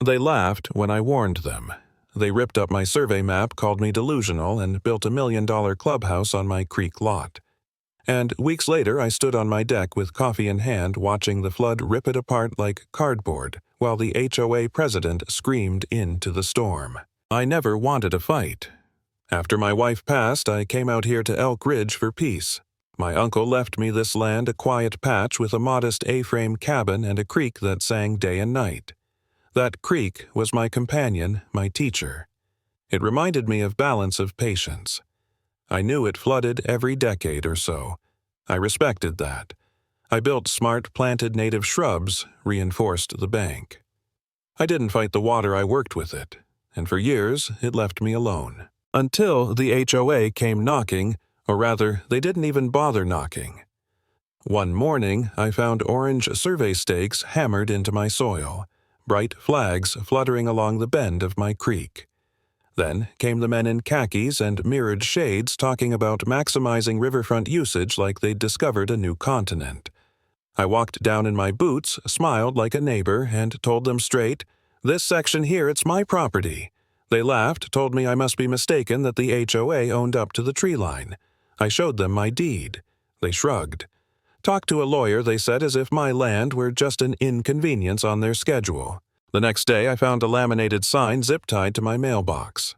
They laughed when I warned them. They ripped up my survey map, called me delusional, and built $1 million clubhouse on my creek lot. And weeks later, I stood on my deck with coffee in hand watching the flood rip it apart like cardboard while the HOA president screamed into the storm. I never wanted a fight. After my wife passed, I came out here to Elk Ridge for peace. My uncle left me this land, a quiet patch with a modest A-frame cabin and a creek that sang day and night. That creek was my companion, my teacher. It reminded me of balance of patience. I knew it flooded every decade or so. I respected that. I built smart planted native shrubs, reinforced the bank. I didn't fight the water, I worked with it, and for years it left me alone. Until the HOA came knocking, or rather, they didn't even bother knocking. One morning, I found orange survey stakes hammered into my soil, bright flags fluttering along the bend of my creek. Then came the men in khakis and mirrored shades talking about maximizing riverfront usage like they'd discovered a new continent. I walked down in my boots, smiled like a neighbor, and told them straight, "This section here, it's my property." They laughed, told me I must be mistaken that the HOA owned up to the tree line. I showed them my deed. They shrugged. Talk to a lawyer, they said, as if my land were just an inconvenience on their schedule. The next day, I found a laminated sign zip-tied to my mailbox.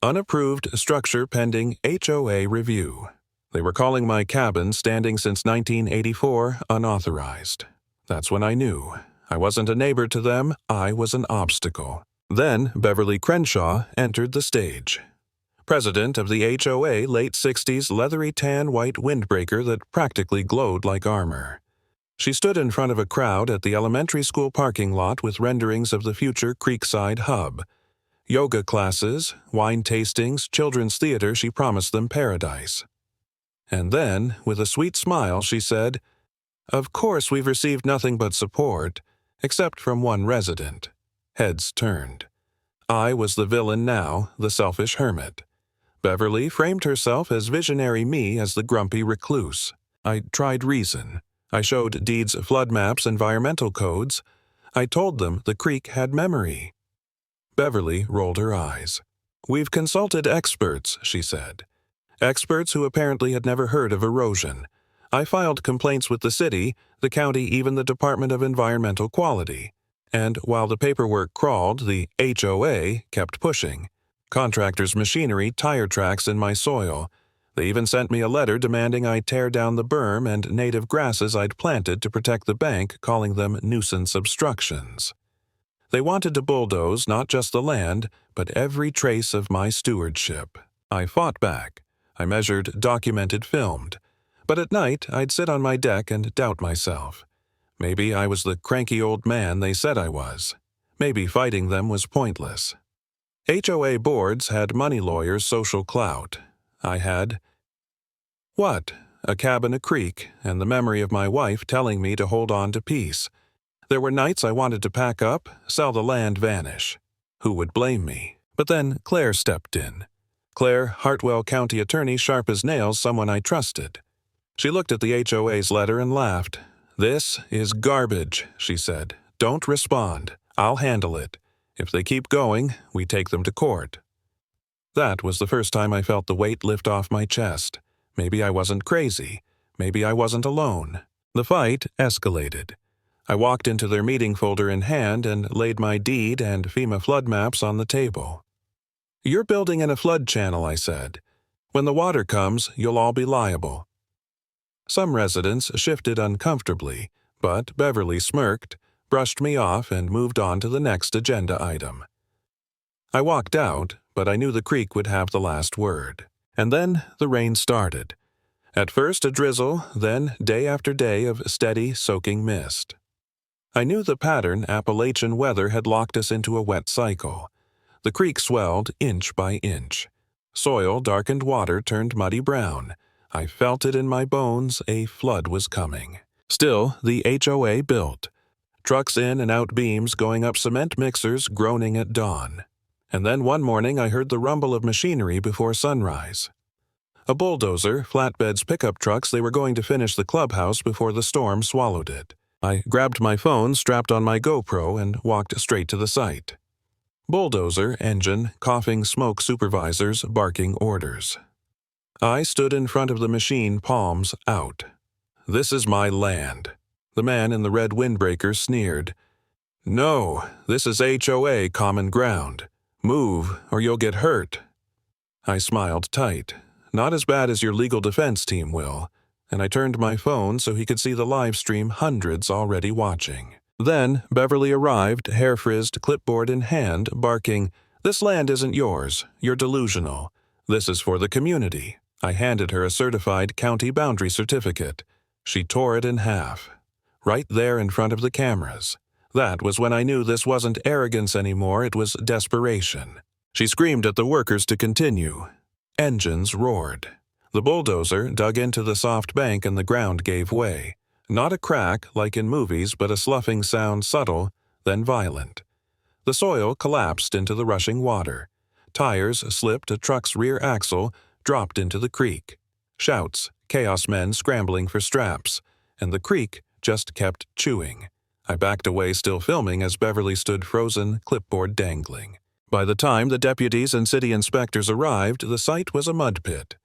Unapproved structure pending HOA review. They were calling my cabin, standing since 1984, unauthorized. That's when I knew. I wasn't a neighbor to them, I was an obstacle. Then Beverly Crenshaw entered the stage. President of the HOA, late 60s, leathery tan white windbreaker that practically glowed like armor. She stood in front of a crowd at the elementary school parking lot with renderings of the future Creekside hub. Yoga classes, wine tastings, children's theater, she promised them paradise. And then, with a sweet smile, she said, "Of course we've received nothing but support, except from one resident." Heads turned. I was the villain now, the selfish hermit. Beverly framed herself as visionary me as the grumpy recluse. I tried reason. I showed deeds, flood maps, environmental codes. I told them the creek had memory. Beverly rolled her eyes. "We've consulted experts," she said. Experts who apparently had never heard of erosion. I filed complaints with the city, the county, even the Department of Environmental Quality. And while the paperwork crawled, the HOA kept pushing. Contractors' machinery, tire tracks in my soil. They even sent me a letter demanding I tear down the berm and native grasses I'd planted to protect the bank, calling them nuisance obstructions. They wanted to bulldoze not just the land, but every trace of my stewardship. I fought back. I measured, documented, filmed. But at night, I'd sit on my deck and doubt myself. Maybe I was the cranky old man they said I was. Maybe fighting them was pointless. HOA boards had money lawyers' social clout. I had what? A cabin, a creek, and the memory of my wife telling me to hold on to peace. There were nights I wanted to pack up, sell the land, vanish. Who would blame me? But then Claire stepped in. Claire, Hartwell County attorney, sharp as nails, someone I trusted. She looked at the HOA's letter and laughed. "This is garbage," she said. "Don't respond. I'll handle it. If they keep going, we take them to court." That was the first time I felt the weight lift off my chest. Maybe I wasn't crazy. Maybe I wasn't alone. The fight escalated. I walked into their meeting folder in hand and laid my deed and FEMA flood maps on the table. "You're building in a flood channel," I said. "When the water comes, you'll all be liable." Some residents shifted uncomfortably, but Beverly smirked, brushed me off, and moved on to the next agenda item. I walked out, but I knew the creek would have the last word. And then the rain started. At first a drizzle, then day after day of steady, soaking mist. I knew the pattern. Appalachian weather had locked us into a wet cycle. The creek swelled inch by inch. Soil darkened, water turned muddy brown. I felt it in my bones, a flood was coming. Still, the HOA built. Trucks in and out beams going up cement mixers, groaning at dawn. And then one morning I heard the rumble of machinery before sunrise. A bulldozer, flatbeds, pickup trucks, they were going to finish the clubhouse before the storm swallowed it. I grabbed my phone strapped on my GoPro and walked straight to the site. Bulldozer, engine, coughing smoke supervisors, barking orders. I stood in front of the machine, palms out. "This is my land." The man in the red windbreaker sneered. "No, this is HOA common ground. Move, or you'll get hurt." I smiled tight. "Not as bad as your legal defense team will," and I turned my phone so he could see the live stream, hundreds already watching. Then Beverly arrived, hair-frizzed, clipboard in hand, barking, "This land isn't yours. You're delusional. This is for the community." I handed her a certified county boundary certificate. She tore it in half. Right there in front of the cameras. That was when I knew this wasn't arrogance anymore, it was desperation. She screamed at the workers to continue. Engines roared. The bulldozer dug into the soft bank and the ground gave way. Not a crack, like in movies, but a sloughing sound, subtle, then violent. The soil collapsed into the rushing water. Tires slipped, a truck's rear axle dropped into the creek. Shouts, chaos men scrambling for straps, and the creek just kept chewing. I backed away, still filming, as Beverly stood frozen, clipboard dangling. By the time the deputies and city inspectors arrived, the site was a mud pit.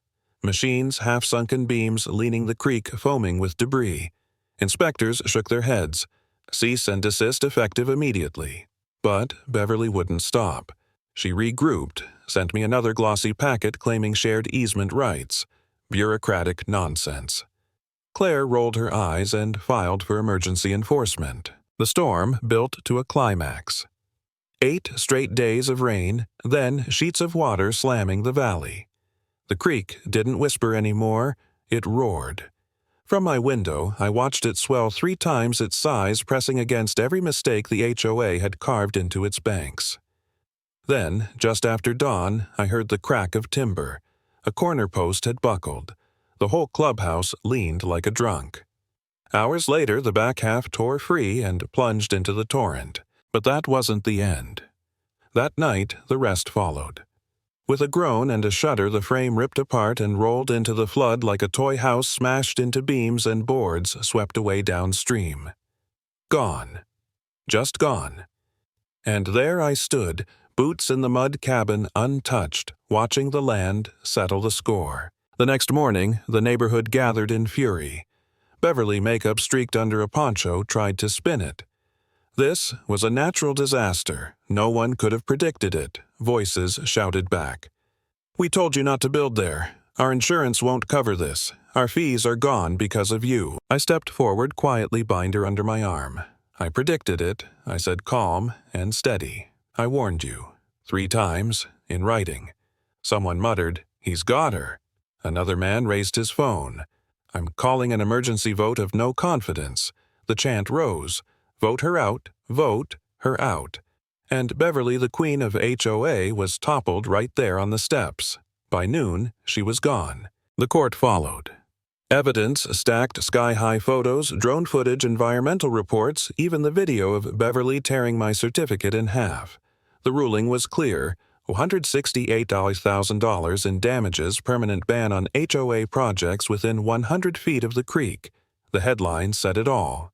Machines, half-sunken beams leaning the creek, foaming with debris. Inspectors shook their heads. Cease and desist effective immediately. But Beverly wouldn't stop. She regrouped, sent me another glossy packet claiming shared easement rights. Bureaucratic nonsense. Claire rolled her eyes and filed for emergency enforcement. The storm built to a climax. 8 straight days of rain, then sheets of water slamming the valley. The creek didn't whisper anymore, it roared. From my window, I watched it swell 3 times its size, pressing against every mistake the HOA had carved into its banks. Then, just after dawn, I heard the crack of timber. A corner post had buckled. The whole clubhouse leaned like a drunk. Hours later, the back half tore free and plunged into the torrent. But that wasn't the end. That night, the rest followed. With a groan and a shudder, the frame ripped apart and rolled into the flood like a toy house smashed into beams and boards swept away downstream. Gone. Just gone. And there I stood, boots in the mud cabin untouched, watching the land settle the score. The next morning, the neighborhood gathered in fury. Beverly, makeup streaked under a poncho, tried to spin it. This was a natural disaster. No one could have predicted it, voices shouted back. "We told you not to build there. Our insurance won't cover this. Our fees are gone because of you." I stepped forward, quietly, binder under my arm. "I predicted it," I said, calm and steady. "I warned you. 3 times, in writing." Someone muttered, "He's got her." Another man raised his phone. "I'm calling an emergency vote of no confidence." The chant rose. Vote her out, vote her out. And Beverly, the queen of HOA, was toppled right there on the steps. By noon, she was gone. The court followed. Evidence stacked, sky-high photos, drone footage, environmental reports, even the video of Beverly tearing my certificate in half. The ruling was clear. $168,000 in damages, permanent ban on HOA projects within 100 feet of the creek. The headline said it all.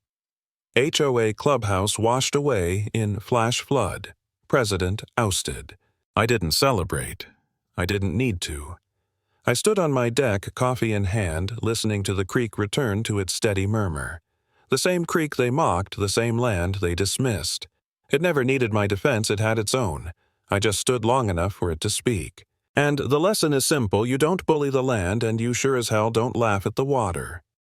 HOA clubhouse washed away in flash flood. President ousted. I didn't celebrate. I didn't need to. I stood on my deck, coffee in hand, listening to the creek return to its steady murmur. The same creek they mocked, the same land they dismissed. It never needed my defense, it had its own. I just stood long enough for it to speak. And the lesson is simple: you don't bully the land, and you sure as hell don't laugh at the water.